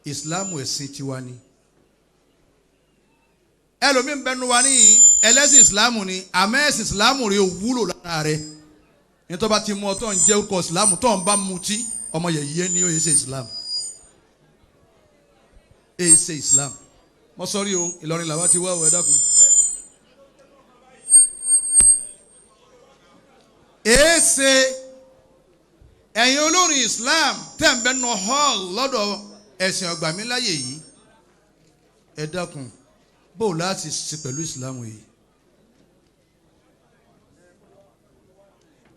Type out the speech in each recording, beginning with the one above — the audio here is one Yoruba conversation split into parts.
Islam ẹ̀sìn tiwa ni ẹlòmíín bẹnu wa ní ẹlẹ́sìn Islam ni àmọ́ ẹ̀sìn Islam rẹ̀ ò wúlò lára rẹ̀ nítorí bá ti mú ọ tó ń jẹ́ orúkọ Islam tó ń bá mutí ọmọ yẹ̀yẹ́ ni ó yẹ ṣe Islam èyí ṣe Islam mo sọ rí o Ìlọrin làwa ti wá ọ̀ ẹ dákun. èé ṣe ẹ̀yin olórin Islam tẹ̀ ń bẹ́nu hall lọ́dọ̀ ẹ̀sìn ọ̀gbàmíláyè yìí ẹ dákun bó láti ṣe pẹ̀lú Islam yìí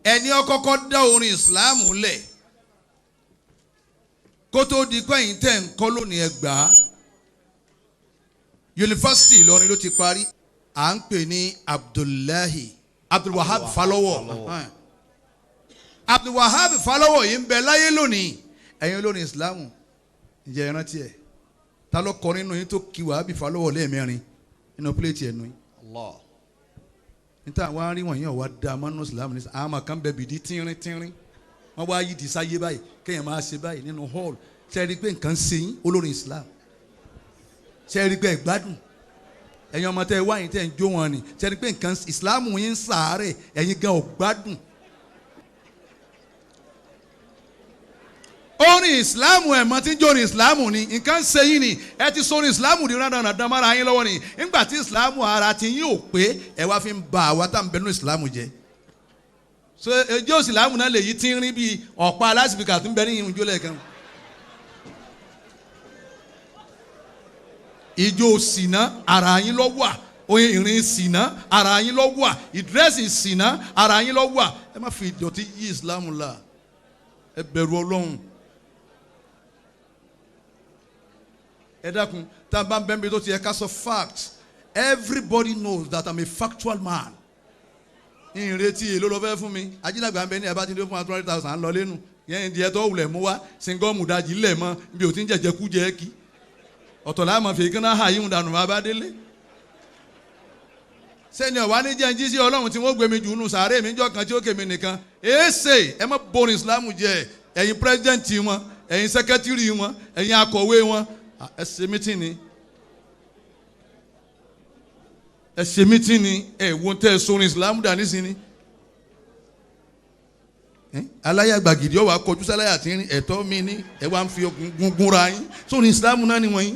ẹni ọkọ̀kọ́ dá orin Islam lẹ̀ kó tó di pẹ́yìn tẹ̀ ń kọ́ lónìí Ẹgbàá yunifásitì Ìlọrin ló ti parí à ń pè ní Abdulwahab Falowo Abdulwahab Falowo yìí ń bẹ láyé lónìí ẹ̀yin olórin Islam ǹjẹ́ ẹ rántí ẹ̀ ta ló kọ nínú yín tó kí Wahab Falowo lẹ́ẹ̀mẹ́rin nínú pílẹ̀tì ẹ̀nu yín. níta àwọn arí wọ̀nyí ọ̀wá da mọ́nú Islam ní àmà kan bẹ bìdí tínrín tínrín wọ́n wá yí di sáyé báyìí kéèyàn máa ṣe báyìí nínú hall ṣe é rí pé nǹkan ṣe yín olórin Islam ṣe é rí pé ẹ̀gbádùn ẹ̀yin ọmọ tẹ́ ẹ wáyìn tẹ́ ẹ ń jó wọn ni ṣe é rí pé nǹkan Islam yín ń sàárẹ̀ ẹ̀yin gan ọ̀gbádùn. orin Islam ẹ̀mọ́ tí ń jó orin Islam ni nǹkan ṣe yín ni ẹ ti sọ orin Islam di rádàrà dámàrà yín lọ́wọ́ ni nígbà tí Islam ara ti yín ò pé ẹ wá fi ń ba àwa tá à ń bẹ nínú Islam jẹ. so ẹjọ́ Islam náà lè yí tí ń rí bíi ọ̀pá alásìbìkà tó ń bẹ ní ìhùn jólẹ̀ kan. ìjó sìnà ara yín ló wà oyin ìrìn sìnà ara yín ló wà ìdírẹ́sì sìnà ara yín ló wà ẹ má fi ìdọ̀tí yí Islam la ẹ bẹ̀rù Ọlọ́run. ẹ dákun tá a bá ń bẹ́ẹ̀ bí tó ti yẹ ká sọ fact everybody knows that I'm a factual man. ìrètí èlò lọ fẹ́ fún mi ajínigbà ń bẹ ní ẹ bá ti dé fún wa 20,000 lọ lẹ́nu yẹn ìdí ẹ tó wulẹ̀ mú wa singọ́ọ̀mù dajì lẹ̀ mọ́ bí o ti ń jẹ̀jẹ̀ kú jẹ́ kí ọ̀tọ̀ láà mọ̀ fèé kánná hà yíhun dànù má bá délé. sẹ́ni ọ̀wá ní jẹ́ ń jí sí Ọlọ́run tí wọ́n gbé mi jù nù sàárè mi jọ kan tí ó kèmí nìkan èèṣe ẹ má borin Islam jẹ ẹ̀yin pírẹ́sidẹ̀ntì wọn ẹ̀yin sẹ́kẹ́tìrì wọn ẹ̀yin akọ̀wé wọn ẹ ṣe mítìnì ẹ ṣe mítìnì ẹ wo tẹ ẹ sọrin Islam dání sí ni aláyàgbà gidi ọwọ akọjú sáláyà tí ń rìn ẹ̀tọ́ mi ní ẹ wá ń fi gungun ra yín sọrin Islam náà ni wọ̀nyí.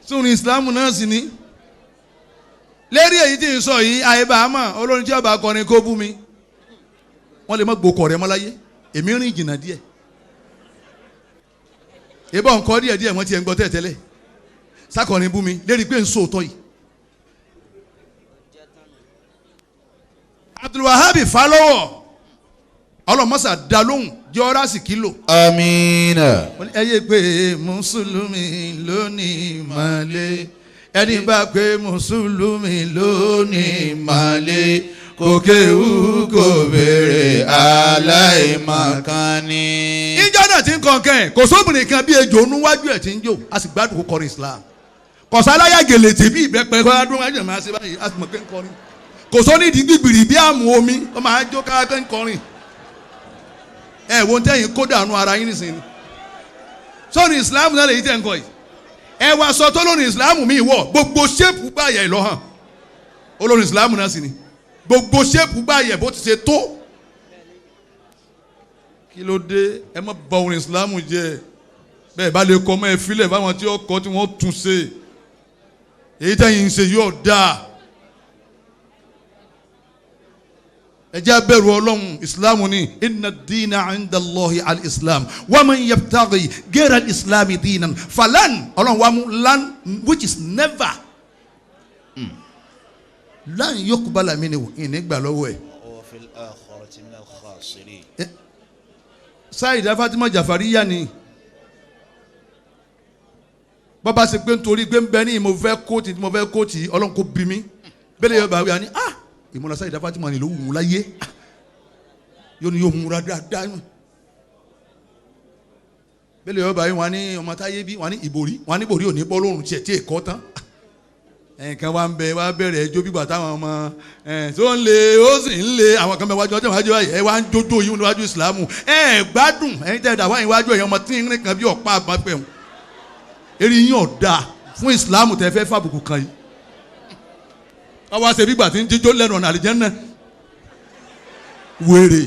sọrin Islam náà sì ni lérí èyí tí ń sọ yìí àyèbámà olórin tí ọba akọrin kó bú mi wọn lè má gbókọ rẹ mọ́ láyé èmi rìn jìnnà díẹ̀ ìbọn nǹkan díẹ̀ wọ́n ti ẹ̀ ń gbọ́ tẹ́lẹ̀ sákọrin bú mi lérí pé ń sòótọ́ yìí. Abdulwahab Falowo ọlọmọsà dá lóhùn jẹ ọrá sì kìlò. amiina. ẹ yé pé mùsùlùmí lónìí màlẹ ẹni bá pé mùsùlùmí lónìí màlẹ kò kéwú kò béèrè aláìmọ̀kan ni. ìjọ náà ti ń kọ̀ọ̀kan ẹ̀ kò sóbìnrin kan bí ejò níwájú ẹ̀ ti ń jò a sì gbádùn kó kọrin Islam kọ̀sáláyà gèlè tèbí ìbẹ́pẹ́ kọ́ adúlọ́ ẹ̀jẹ̀ máa ṣe báyìí a sì mọ̀ pé ń kọrin kò sọ ní ìdí gbìgbìrì bí àmú omi ó máa jó káàkiri ń kọrin ẹ wo tẹ́yìn kó dànù ara yín nísìnyí sọ́ni Islam náà lè yí tẹ̀ ń kọ yìí ẹ wá sọ tó lórí Islam mi wọ̀ gbogbo ṣépù báyà ìlọ́hàn olórí Islam náà sì ni gbogbo ṣépù báyẹ̀ bó ti ṣe tó kí ló dé ẹ má bà orin Islam jẹ́ bẹ́ẹ̀ bá lè kọ́ ọmọ ẹ filẹ̀ báwọn tí ó kọ́ tí wọ́n tún ṣe èyí tẹ́yìn ń ṣe yóò dáa ẹ jẹ́ abẹ́rù Ọlọ́run Islam ni inna ad-dina 'inda Allahi al-Islam wa man yabtaghi ghayra al-Islami dinan falan Ọlọ́run wa mú lan which is never. lan yuqbala minhu ìnígbà lọ́wọ́ ẹ̀. Saida Fatima Jafariya ni bàbá ṣe pé nítorí pé ń bẹ ní mo fẹ́ kóòtì Ọlọ́run kò bí mi bẹ́ẹ̀ yóò bá wíwá ni ìmọ̀lá Saida Fatima ni ló wù ú láyé yóò ní yóò múra dáadáa bẹ́ẹ̀ yóò bá wíwá ní ọmọ táyé bí wọ́n ní ìbòrí wọ́n ní ìbòrí ò ní bọ́ lórun tiẹ̀ tí èkó tán ẹnìkan wa ń bẹ wa bẹ̀rẹ̀ ẹjọ́ bí gbàtà àwọn ọmọ tó ń lé ó sì ń lé àwọn kan bẹ wájú ọjọ́ wájú ẹ wá ń jójó yìí níwájú ìsìlámù gbádùn ẹ̀yin tẹ̀ dà wá níwájú ẹ̀yin ọmọ tí ń rìn kan bí ọ̀pá àgbọn pẹ̀hùn eré yín ọ̀dà fún ìsìlámù tẹ̀ fẹ́ fàbùkù kan yìí wọ́n wá ṣe bí gbà tí ń jíjó lẹ́nu ọ̀nà àlìjẹ́nnà wèrè.